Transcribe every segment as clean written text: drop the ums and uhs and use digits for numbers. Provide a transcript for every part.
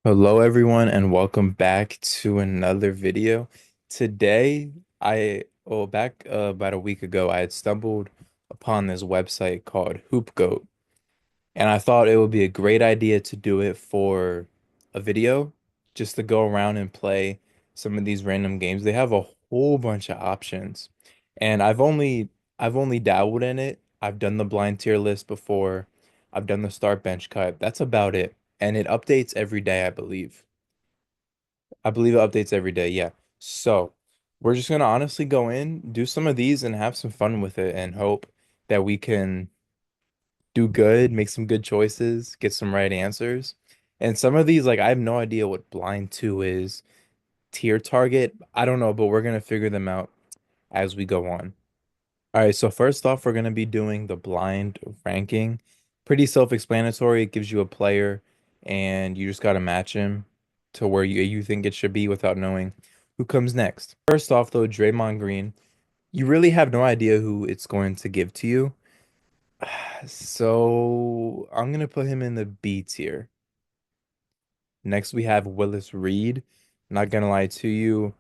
Hello everyone and welcome back to another video. Today back about a week ago I had stumbled upon this website called HoopGoat, and I thought it would be a great idea to do it for a video, just to go around and play some of these random games. They have a whole bunch of options, and I've only dabbled in it. I've done the blind tier list before. I've done the start bench cut. That's about it. And it updates every day, I believe. I believe it updates every day. Yeah. So we're just gonna honestly go in, do some of these, and have some fun with it, and hope that we can do good, make some good choices, get some right answers. And some of these, like, I have no idea what blind two is, tier target. I don't know, but we're gonna figure them out as we go on. All right, so first off, we're going to be doing the blind ranking. Pretty self-explanatory. It gives you a player and you just got to match him to where you think it should be without knowing who comes next. First off, though, Draymond Green, you really have no idea who it's going to give to you. So I'm going to put him in the B tier. Next, we have Willis Reed. Not gonna lie to you.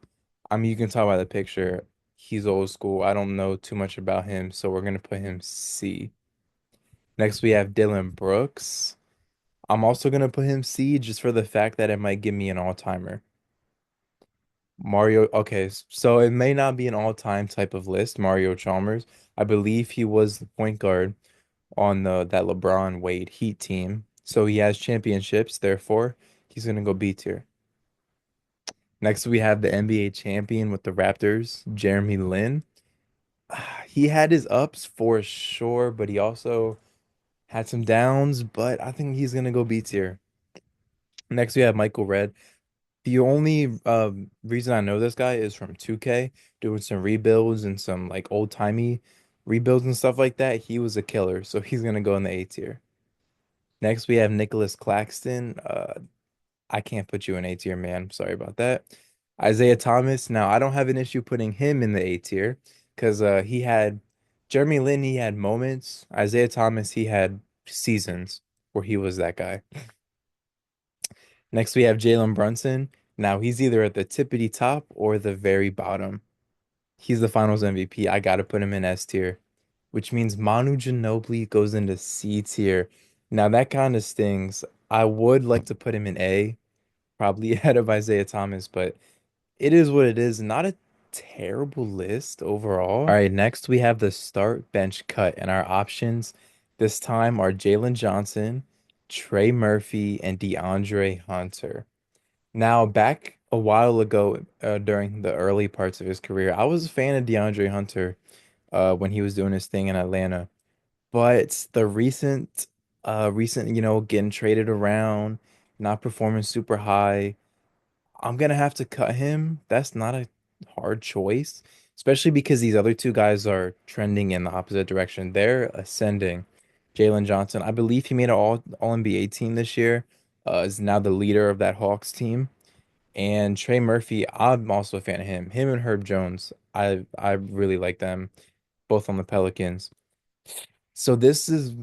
I mean, you can tell by the picture, he's old school. I don't know too much about him, so we're gonna put him C. Next, we have Dylan Brooks. I'm also gonna put him C just for the fact that it might give me an all-timer. Mario, okay, so it may not be an all-time type of list, Mario Chalmers. I believe he was the point guard on that LeBron Wade Heat team. So he has championships, therefore, he's gonna go B tier. Next, we have the NBA champion with the Raptors, Jeremy Lin. He had his ups for sure, but he also had some downs, but I think he's gonna go B tier. Next, we have Michael Redd. The only reason I know this guy is from 2K, doing some rebuilds and some like old-timey rebuilds and stuff like that. He was a killer, so he's gonna go in the A tier. Next, we have Nicholas Claxton. I can't put you in A tier, man. Sorry about that. Isaiah Thomas. Now, I don't have an issue putting him in the A tier because he had Jeremy Lin, he had moments. Isaiah Thomas, he had seasons where he was that guy. Next, we have Jalen Brunson. Now, he's either at the tippity top or the very bottom. He's the finals MVP. I got to put him in S tier, which means Manu Ginobili goes into C tier. Now, that kind of stings. I would like to put him in A, probably ahead of Isaiah Thomas, but it is what it is. Not a terrible list overall. All right, next we have the start bench cut, and our options this time are Jalen Johnson, Trey Murphy, and DeAndre Hunter. Now, back a while ago, during the early parts of his career, I was a fan of DeAndre Hunter when he was doing his thing in Atlanta. But the recent, getting traded around, not performing super high. I'm gonna have to cut him. That's not a hard choice, especially because these other two guys are trending in the opposite direction. They're ascending. Jalen Johnson, I believe he made an all NBA team this year, is now the leader of that Hawks team. And Trey Murphy, I'm also a fan of him. Him and Herb Jones, I really like them both on the Pelicans. So this is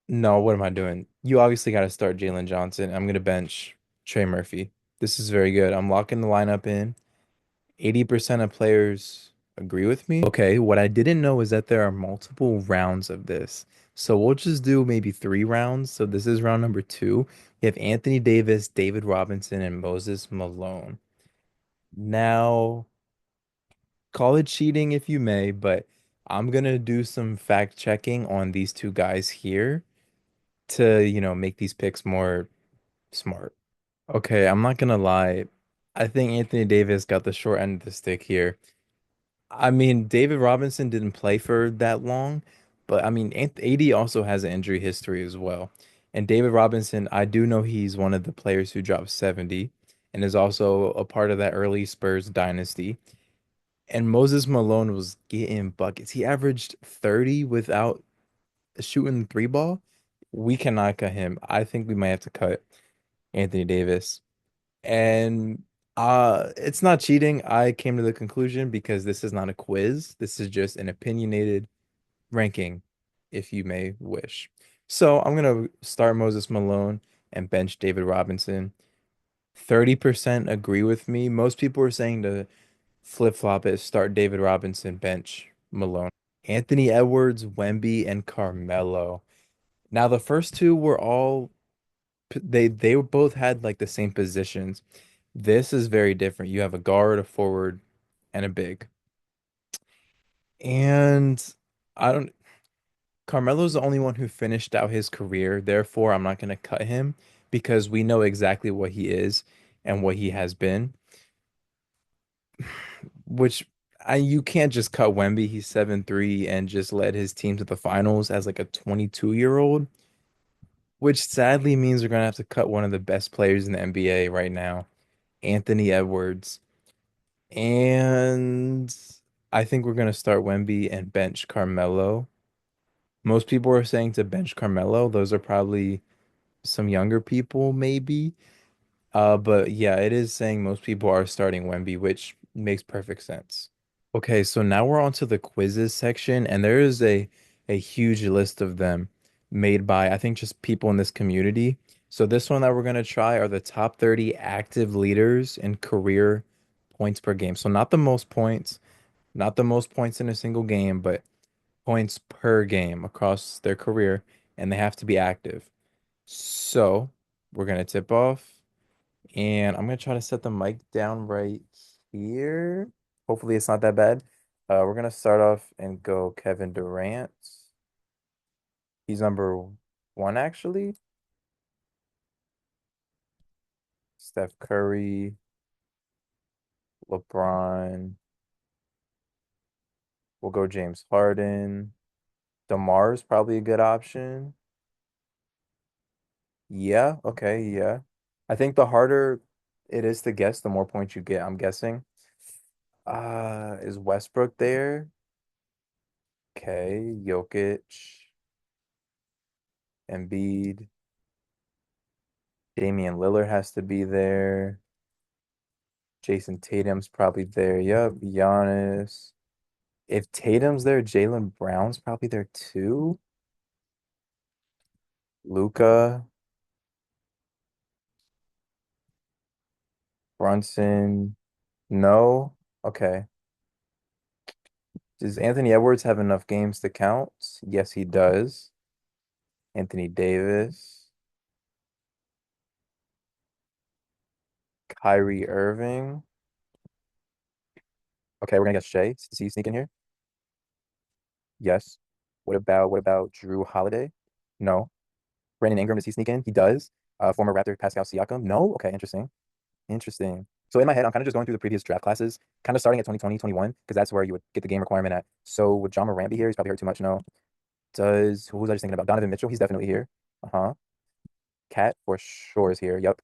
no, what am I doing? You obviously got to start Jalen Johnson. I'm gonna bench Trey Murphy. This is very good. I'm locking the lineup in. 80% of players agree with me. Okay, what I didn't know is that there are multiple rounds of this. So we'll just do maybe 3 rounds. So this is round number two. We have Anthony Davis, David Robinson, and Moses Malone. Now, call it cheating if you may, but I'm gonna do some fact checking on these two guys here to, make these picks more smart. Okay, I'm not gonna lie. I think Anthony Davis got the short end of the stick here. I mean, David Robinson didn't play for that long, but I mean, AD also has an injury history as well. And David Robinson, I do know he's one of the players who dropped 70 and is also a part of that early Spurs dynasty. And Moses Malone was getting buckets. He averaged 30 without shooting the three ball. We cannot cut him. I think we might have to cut Anthony Davis. And it's not cheating. I came to the conclusion because this is not a quiz. This is just an opinionated ranking, if you may wish. So I'm gonna start Moses Malone and bench David Robinson. 30% agree with me. Most people are saying to flip-flop it, start David Robinson, bench Malone. Anthony Edwards, Wemby, and Carmelo. Now the first two were all they were both had like the same positions. This is very different. You have a guard, a forward, and a big. And I don't Carmelo's the only one who finished out his career. Therefore, I'm not going to cut him because we know exactly what he is and what he has been, which you can't just cut Wemby. He's 7'3" and just led his team to the finals as like a 22-year-old, which sadly means we're going to have to cut one of the best players in the NBA right now, Anthony Edwards. And I think we're going to start Wemby and bench Carmelo. Most people are saying to bench Carmelo. Those are probably some younger people, maybe. But yeah, it is saying most people are starting Wemby, which makes perfect sense. Okay, so now we're on to the quizzes section, and there is a huge list of them made by I think just people in this community. So this one that we're gonna try are the top 30 active leaders in career points per game. So not the most points, not the most points in a single game, but points per game across their career, and they have to be active. So we're gonna tip off, and I'm gonna try to set the mic down right here. Hopefully it's not that bad. We're gonna start off and go Kevin Durant. He's number one actually. Steph Curry, LeBron. We'll go James Harden. DeMar's probably a good option. Yeah, okay, yeah. I think the harder it is to guess, the more points you get, I'm guessing. Is Westbrook there? Okay, Jokic, Embiid, Damian Lillard has to be there. Jason Tatum's probably there. Yep, Giannis. If Tatum's there, Jaylen Brown's probably there too. Luca, Brunson. No. Okay. Does Anthony Edwards have enough games to count? Yes, he does. Anthony Davis, Kyrie Irving. Okay, we're gonna get Shea. Does he sneak in here? Yes. What about Drew Holiday? No. Brandon Ingram, does he sneak in? He does. Former Raptor Pascal Siakam? No. Okay, interesting. Interesting. So in my head, I'm kind of just going through the previous draft classes, kind of starting at 2020, 21, because that's where you would get the game requirement at. So would John Morant be here? He's probably hurt too much. No. Who was I just thinking about? Donovan Mitchell? He's definitely here. Uh-huh. Cat for sure is here. Yep.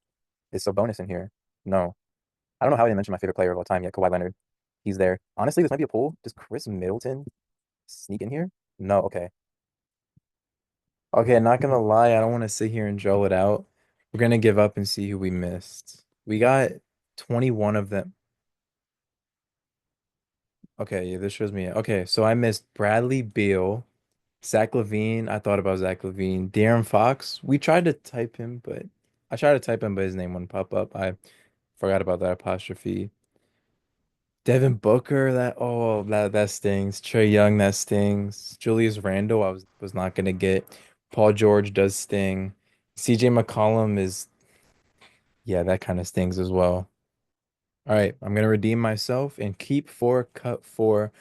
Is Sabonis in here? No. I don't know how I didn't mention my favorite player of all time yet, Kawhi Leonard. He's there. Honestly, this might be a pool. Does Chris Middleton sneak in here? No. Okay. Okay, not gonna lie, I don't want to sit here and draw it out. We're gonna give up and see who we missed. We got 21 of them. Okay, yeah, this shows me. Okay, so I missed Bradley Beal, Zach LaVine. I thought about Zach LaVine. De'Aaron Fox. We tried to type him, but I tried to type him, but his name wouldn't pop up. I forgot about that apostrophe. Devin Booker, that stings. Trey Young, that stings. Julius Randle, I was not gonna get. Paul George does sting. CJ McCollum is yeah, that kind of stings as well. All right, I'm gonna redeem myself and keep four, cut four.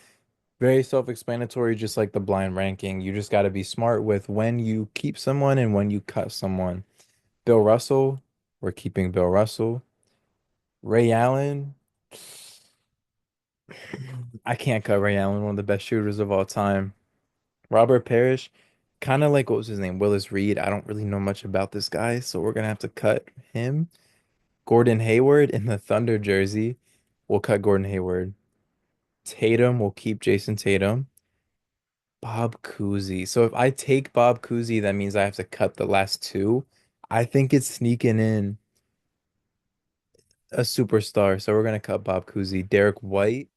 Very self-explanatory, just like the blind ranking. You just got to be smart with when you keep someone and when you cut someone. Bill Russell, we're keeping Bill Russell. Ray Allen, I can't cut Ray Allen, one of the best shooters of all time. Robert Parrish, kind of like what was his name? Willis Reed. I don't really know much about this guy, so we're gonna have to cut him. Gordon Hayward in the Thunder jersey. We'll cut Gordon Hayward. Tatum, we'll keep Jason Tatum. Bob Cousy. So if I take Bob Cousy, that means I have to cut the last two. I think it's sneaking in a superstar. So we're gonna cut Bob Cousy. Derek White.